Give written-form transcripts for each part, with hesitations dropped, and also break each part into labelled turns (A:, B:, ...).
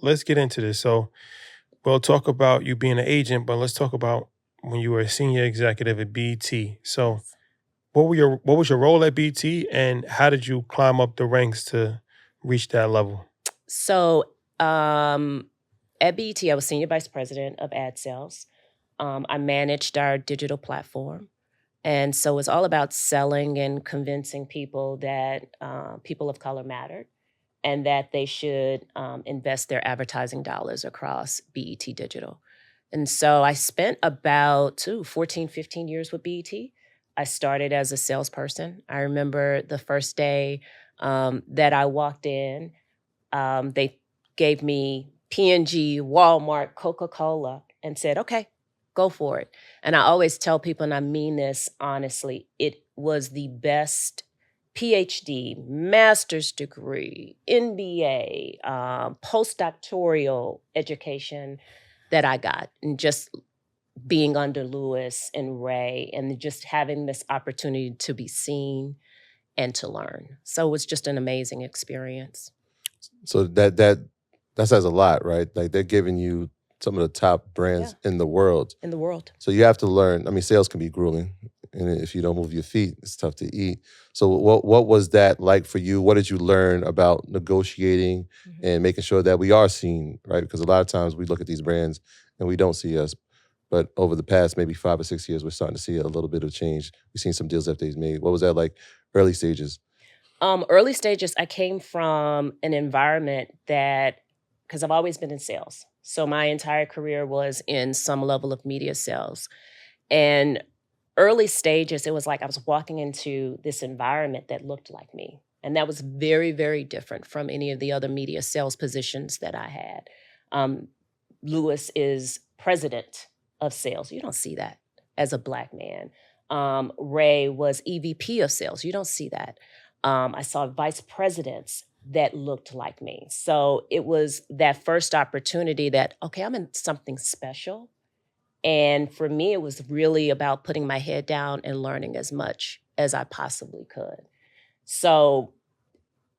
A: let's get into this. So we'll talk about you being an agent, but let's talk about when you were a senior executive at BT. So
B: Yes.
A: what was your role at BT, and how did you climb up the ranks to reach that level?
B: So at BET, I was senior vice president of ad sales. I managed our digital platform. And so it's all about selling and convincing people that people of color mattered and that they should invest their advertising dollars across BET Digital. And so I spent about 14, 15 years with BET. I started as a salesperson. I remember the first day that I walked in, they gave me P&G, Walmart, Coca-Cola, and said, okay, go for it. And I always tell people, and I mean this honestly, it was the best PhD, master's degree, MBA, postdoctoral education that I got. And just being under Lewis and Ray and just having this opportunity to be seen and to learn. So it was just an amazing experience.
C: So that says a lot, right? Like they're giving you some of the top brands in the world.
B: In the world.
C: So you have to learn. I mean, sales can be grueling, and if you don't move your feet, it's tough to eat. So what was that like for you? What did you learn about negotiating and making sure that we are seen, right? Because a lot of times we look at these brands and we don't see us. But over the past maybe 5 or 6 years, we're starting to see a little bit of change. We've seen some deals that they've made. What was that like early stages?
B: Early stages, I came from an environment that, because I've always been in sales. So my entire career was in some level of media sales. And early stages, it was like I was walking into this environment that looked like me. And that was very, very different from any of the other media sales positions that I had. Lewis is president of sales. You don't see that as a Black man. Ray was EVP of sales. You don't see that. I saw vice presidents that looked like me. So it was that first opportunity that, okay, I'm in something special. And for me, it was really about putting my head down and learning as much as I possibly could. So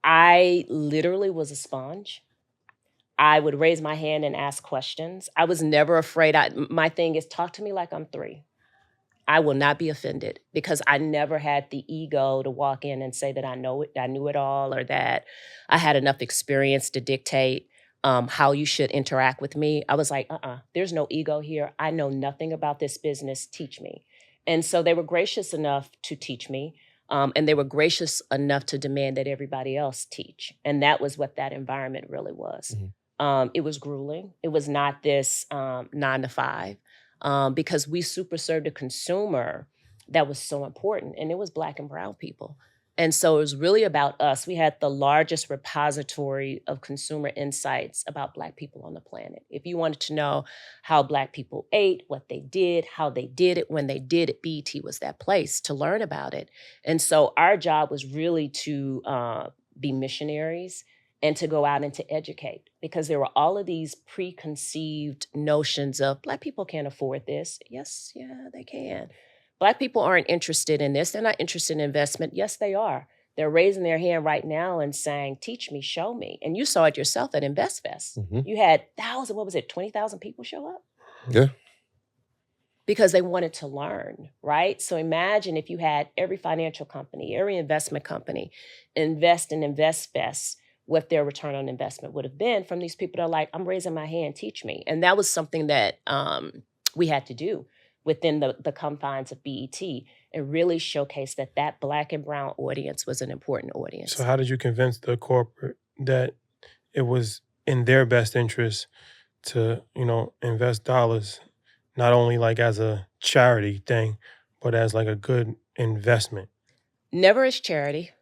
B: I literally was a sponge. I would raise my hand and ask questions. I was never afraid. My thing is, talk to me like I'm 3. I will not be offended because I never had the ego to walk in and say that I knew it all, or that I had enough experience to dictate how you should interact with me. I was like, there's no ego here. I know nothing about this business. Teach me. And so they were gracious enough to teach me. And they were gracious enough to demand that everybody else teach. And that was what that environment really was. It was grueling. It was not this 9 to 5. Because we super served a consumer that was so important, and it was Black and brown people. And so it was really about us. We had the largest repository of consumer insights about Black people on the planet. If you wanted to know how Black people ate, what they did, how they did it, when they did it, BET was that place to learn about it. And so our job was really to be missionaries and to go out and to educate, because there were all of these preconceived notions of Black people can't afford this. Yes, yeah, they can. Black people aren't interested in this. They're not interested in investment. Yes, they are. They're raising their hand right now and saying, teach me, show me. And you saw it yourself at InvestFest. You had 20,000 people show up?
C: Yeah.
B: Because they wanted to learn, right? So imagine if you had every financial company, every investment company invest in InvestFest, what their return on investment would have been from these people that are like, I'm raising my hand, teach me. And that was something that we had to do within the confines of BET and really showcase that Black and brown audience was an important audience.
A: So how did you convince the corporate that it was in their best interest to, invest dollars, not only like as a charity thing, but as like a good investment?
B: Never as charity.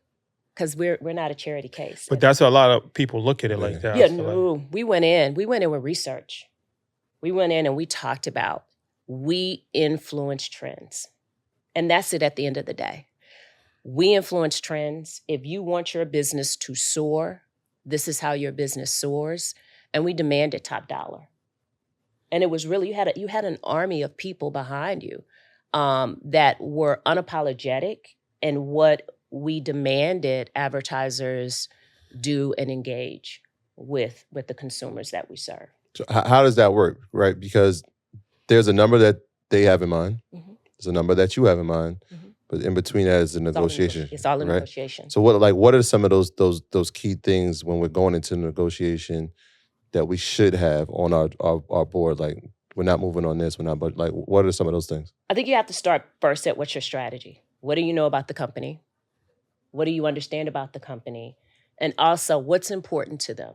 B: Because we're not a charity case.
A: But that's a lot of people look at it like that.
B: Yeah, no. We went in with research. We went in and we talked about, we influence trends. And that's it at the end of the day. We influence trends. If you want your business to soar, this is how your business soars. And we demanded top dollar. And it was really, you had an army of people behind you that were unapologetic in what we demanded advertisers do and engage. with the consumers that we serve.
C: So how does that work, right? Because there's a number that they have in mind.
B: Mm-hmm.
C: There's a number that you have in mind.
B: Mm-hmm.
C: But in between that is a negotiation.
B: It's all a
C: right?
B: negotiation.
C: So what are some of those key things when we're going into negotiation that we should have on our board? Like, we're not moving on this, we're not, but like, what are some of those things?
B: I think you have to start first at what's your strategy. What do you know about the company? What do you understand about the company? And also, what's important to them?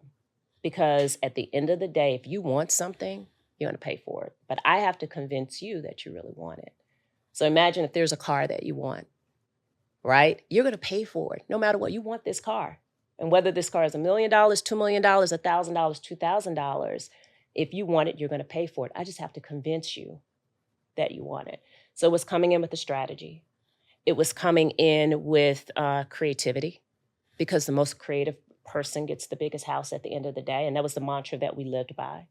B: Because at the end of the day, if you want something, you're going to pay for it. But I have to convince you that you really want it. So imagine if there's a car that you want, right? You're going to pay for it no matter what. You want this car. And whether this car is $1 million, $2 million, $1,000, $2,000, if you want it, you're going to pay for it. I just have to convince you that you want it. So it was coming in with a strategy. It was coming in with creativity, because the most creative person gets the biggest house at the end of the day. And that was the mantra that we lived by.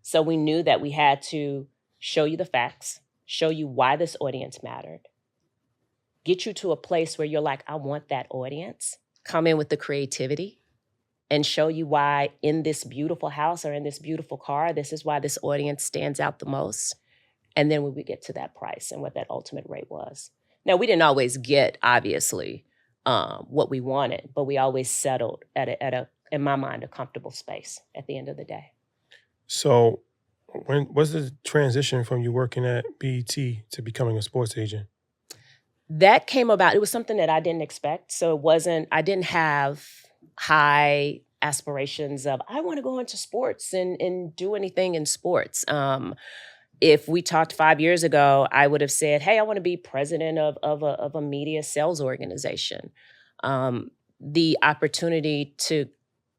B: So we knew that we had to show you the facts, show you why this audience mattered, get you to a place where you're like, I want that audience, come in with the creativity, and show you why in this beautiful house or in this beautiful car, this is why this audience stands out the most. And then when we get to that price and what that ultimate rate was. Now, we didn't always get, obviously, what we wanted, but we always settled at a, in my mind, a comfortable space at the end of the day.
A: So when was the transition from you working at BET to becoming a sports agent?
B: That came about, it was something that I didn't expect. So I didn't have high aspirations of, I want to go into sports and do anything in sports. If we talked 5 years ago, I would have said, hey, I want to be president of a media sales organization. The opportunity to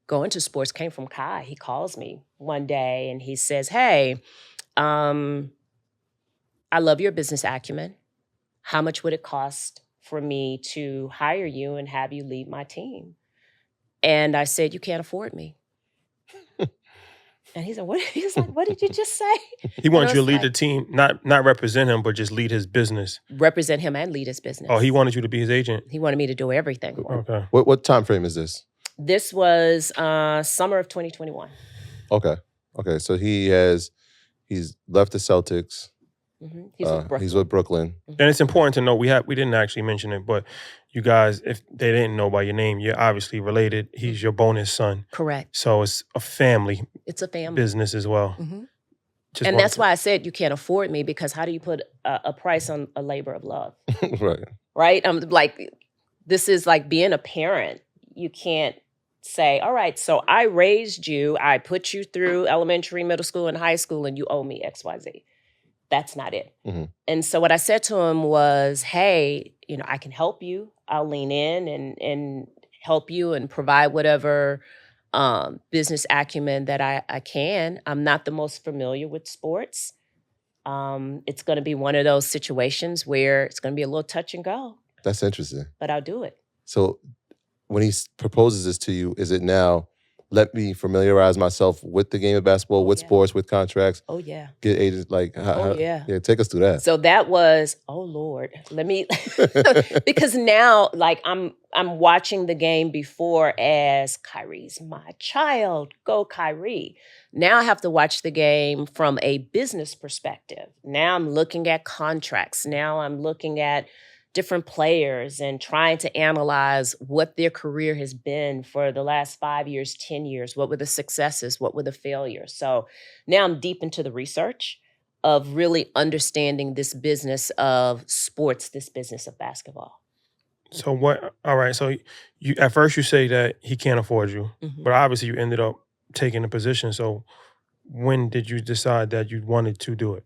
B: go into sports came from Kai. He calls me one day and he says, hey, I love your business acumen. How much would it cost for me to hire you and have you lead my team? And I said, you can't afford me. And he said, he's like, what did you just say?
A: He wanted you to lead the team, not represent him, but just lead his business.
B: Represent him and lead his business.
A: Oh, he wanted you to be his agent?
B: He wanted me to do everything.
A: Okay.
C: What time frame is this?
B: This was summer of 2021.
C: Okay. So he's left the Celtics.
B: Mm-hmm. He's
C: with Brooklyn.
A: And it's important to know, we didn't actually mention it, but you guys, if they didn't know by your name, you're obviously related. He's your bonus son.
B: Correct.
A: So it's a family.
B: It's a family
A: business as well.
B: Mm-hmm. And that's why I said you can't afford me, because how do you put a price on a labor of love? Right? Like, this is like being a parent. You can't say, all right, so I raised you, I put you through elementary, middle school, and high school, and you owe me XYZ. That's not it. Mm-hmm. And so what I said to him was, hey, I can help you. I'll lean in and help you and provide whatever business acumen that I can. I'm not the most familiar with sports. It's going to be one of those situations where it's going to be a little touch and go.
C: That's interesting.
B: But I'll do it.
C: So when he proposes this to you, is it now, let me familiarize myself with the game of basketball, with sports, with contracts?
B: Oh, yeah.
C: Get agents, like,
B: yeah,
C: take us through that.
B: So that was, oh, Lord, let me, because now, like, I'm watching the game before as Kyrie's my child, go Kyrie. Now I have to watch the game from a business perspective. Now I'm looking at contracts. Now I'm looking at different players and trying to analyze what their career has been for the last 5 years, 10 years. What were the successes? What were the failures? So now I'm deep into the research of really understanding this business of sports, this business of basketball.
A: So all right, so you at first you say that he can't afford you, mm-hmm. but obviously you ended up taking a position. So when did you decide that you wanted to do it?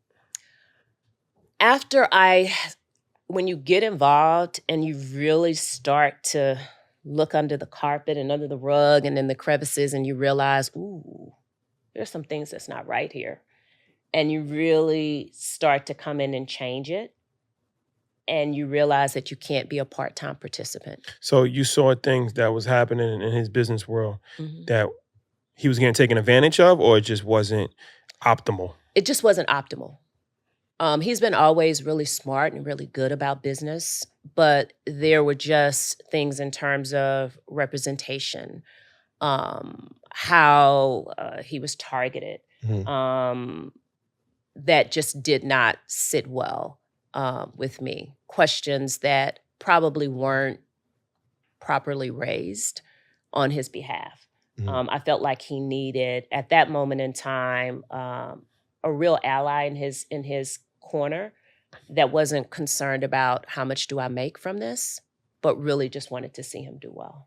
B: When you get involved and you really start to look under the carpet and under the rug and in the crevices, and you realize, ooh, there's some things that's not right here. And you really start to come in and change it. And you realize that you can't be a part-time participant. So
A: you saw things that was happening in his business world, mm-hmm. that he was getting taken advantage of, or it just wasn't optimal?
B: It just wasn't optimal. He's been always really smart and really good about business, but there were just things in terms of representation, how he was targeted.
C: Mhm.
B: That just did not sit well with me. Questions that probably weren't properly raised on his behalf.
C: Mhm.
B: I felt like he needed, at that moment in time, a real ally in his corner that wasn't concerned about how much do I make from this, but really just wanted to see him do well.